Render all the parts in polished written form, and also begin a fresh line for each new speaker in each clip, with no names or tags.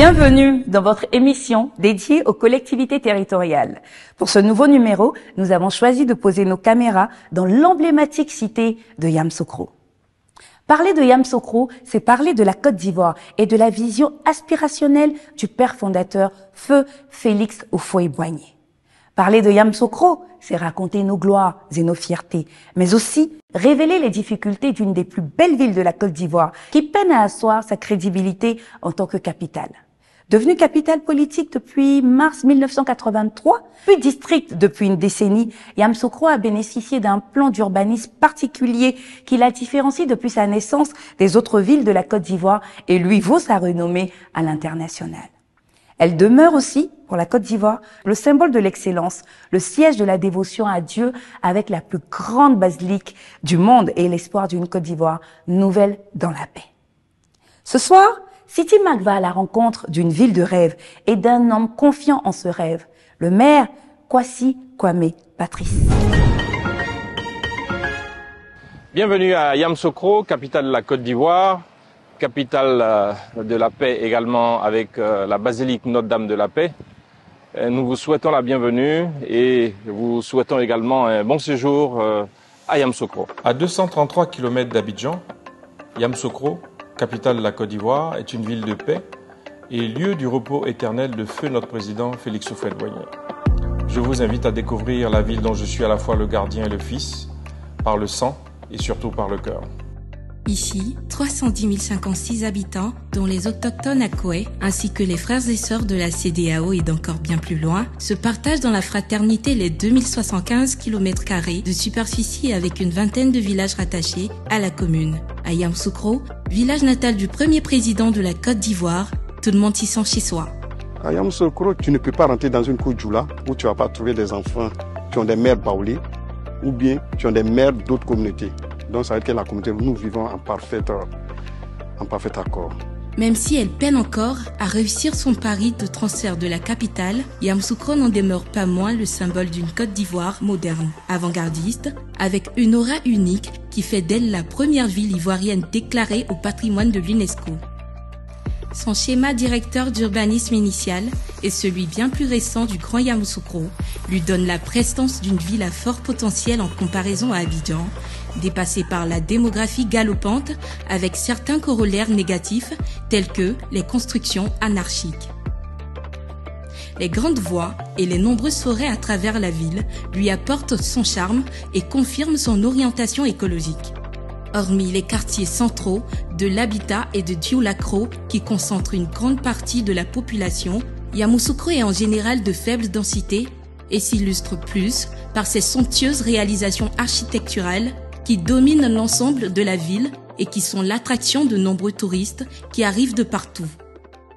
Bienvenue dans votre émission dédiée aux collectivités territoriales. Pour ce nouveau numéro, nous avons choisi de poser nos caméras dans l'emblématique cité de Yamoussoukro. Parler de Yamoussoukro, c'est parler de la Côte d'Ivoire et de la vision aspirationnelle du père fondateur, Feu Félix Houphouët-Boigny. Parler de Yamoussoukro, c'est raconter nos gloires et nos fiertés, mais aussi révéler les difficultés d'une des plus belles villes de la Côte d'Ivoire, qui peine à asseoir sa crédibilité en tant que capitale. Devenue capitale politique depuis mars 1983, puis district depuis une décennie, Yamoussoukro a bénéficié d'un plan d'urbanisme particulier qui la différencie depuis sa naissance des autres villes de la Côte d'Ivoire et lui vaut sa renommée à l'international. Elle demeure aussi, pour la Côte d'Ivoire, le symbole de l'excellence, le siège de la dévotion à Dieu avec la plus grande basilique du monde et l'espoir d'une Côte d'Ivoire nouvelle dans la paix. Ce soir, City Mac va à la rencontre d'une ville de rêve et d'un homme confiant en ce rêve, le maire Kwasi Kwame Patrice.
Bienvenue à Yamoussoukro, capitale de la Côte d'Ivoire, capitale de la paix également avec la basilique Notre-Dame de la Paix. Nous vous souhaitons la bienvenue et vous souhaitons également un bon séjour à Yamoussoukro.
À 233 km d'Abidjan, Yamoussoukro, capitale de la Côte d'Ivoire, est une ville de paix et lieu du repos éternel de feu notre président Félix Houphouët-Boigny. Je vous invite à découvrir la ville dont je suis à la fois le gardien et le fils, par le sang et surtout par le cœur.
Ici, 310 056 habitants, dont les autochtones Akoué, ainsi que les frères et sœurs de la CEDEAO et d'encore bien plus loin, se partagent dans la fraternité les 2075 km² de superficie avec une vingtaine de villages rattachés à la commune. À Yamoussoukro, village natal du premier président de la Côte d'Ivoire, tout le monde s'y sent chez soi.
À Yamoussoukro, tu ne peux pas rentrer dans une Koujoula où tu ne vas pas trouver des enfants qui ont des mères baoulées ou bien qui ont des mères d'autres communautés. Donc ça veut dire que la communauté, nous vivons en parfait accord.
Même si elle peine encore à réussir son pari de transfert de la capitale, Yamoussoukro n'en demeure pas moins le symbole d'une Côte d'Ivoire moderne, avant-gardiste, avec une aura unique qui fait d'elle la première ville ivoirienne déclarée au patrimoine de l'UNESCO. Son schéma directeur d'urbanisme initial et celui bien plus récent du Grand Yamoussoukro lui donne la prestance d'une ville à fort potentiel en comparaison à Abidjan, dépassée par la démographie galopante avec certains corollaires négatifs tels que les constructions anarchiques. Les grandes voies et les nombreuses forêts à travers la ville lui apportent son charme et confirment son orientation écologique. Hormis les quartiers centraux de l'habitat et de Dioulakro qui concentrent une grande partie de la population, Yamoussoukro est en général de faible densité et s'illustre plus par ses somptueuses réalisations architecturales qui dominent l'ensemble de la ville et qui sont l'attraction de nombreux touristes qui arrivent de partout.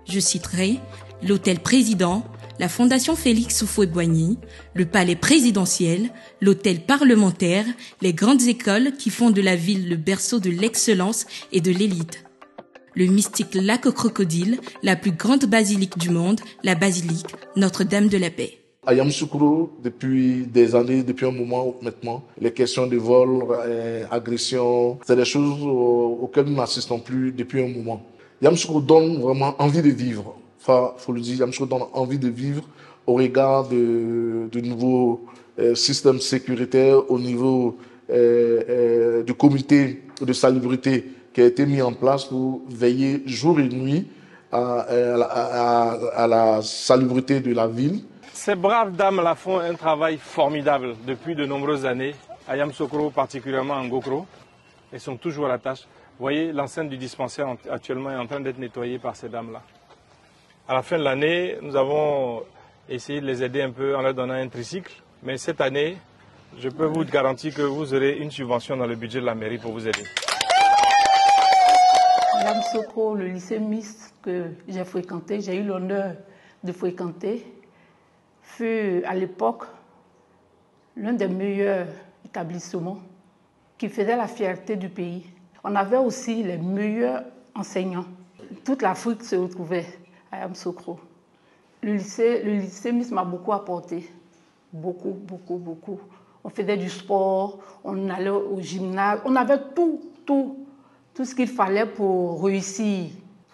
Je citerai l'hôtel président, la fondation Félix Houphouët-Boigny, le palais présidentiel, l'hôtel parlementaire, les grandes écoles qui font de la ville le berceau de l'excellence et de l'élite. Le mystique lac aux crocodiles, la plus grande basilique du monde, la basilique Notre-Dame de la Paix.
À Yamoussoukro, depuis des années, depuis un moment maintenant, les questions de vol, agression, c'est des choses auxquelles nous n'assistons plus depuis un moment. Yamoussoukro donne vraiment envie de vivre. Enfin, faut le dire, Yamoussoukro donne envie de vivre au regard de nouveaux systèmes sécuritaires, au niveau du comité de salubrité qui a été mis en place pour veiller jour et nuit à la salubrité de la ville.
Ces braves dames-là font un travail formidable depuis de nombreuses années, à Yamoussoukro, particulièrement en Gokro. Elles sont toujours à la tâche. Vous voyez, l'enceinte du dispensaire actuellement est en train d'être nettoyée par ces dames-là. À la fin de l'année, nous avons essayé de les aider un peu en leur donnant un tricycle. Mais cette année, je peux vous garantir que vous aurez une subvention dans le budget de la mairie pour vous aider.
Yamoussoukro, le lycée mixte que j'ai fréquenté, j'ai eu l'honneur de fréquenter, fut à l'époque l'un des meilleurs établissements qui faisait la fierté du pays. On avait aussi les meilleurs enseignants. Toute l'Afrique se retrouvait à Yamoussoukro. Le lycée mixte m'a beaucoup apporté. Beaucoup. On faisait du sport, on allait au gymnase, on avait tout ce qu'il fallait pour réussir.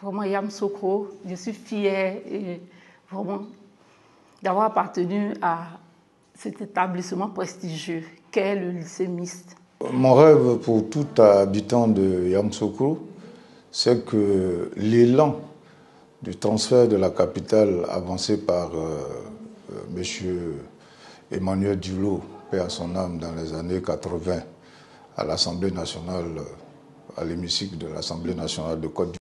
vraiment Yamoussoukro, je suis fière et vraiment d'avoir appartenu à cet établissement prestigieux qu'est le lycée mixte.
Mon rêve pour tout habitant de Yamoussoukro, c'est que l'élan du transfert de la capitale avancé par M. Emmanuel Dulot, paix à son âme, dans les années 80, à l'Assemblée nationale, à l'hémicycle de l'Assemblée nationale de Côte d'Ivoire.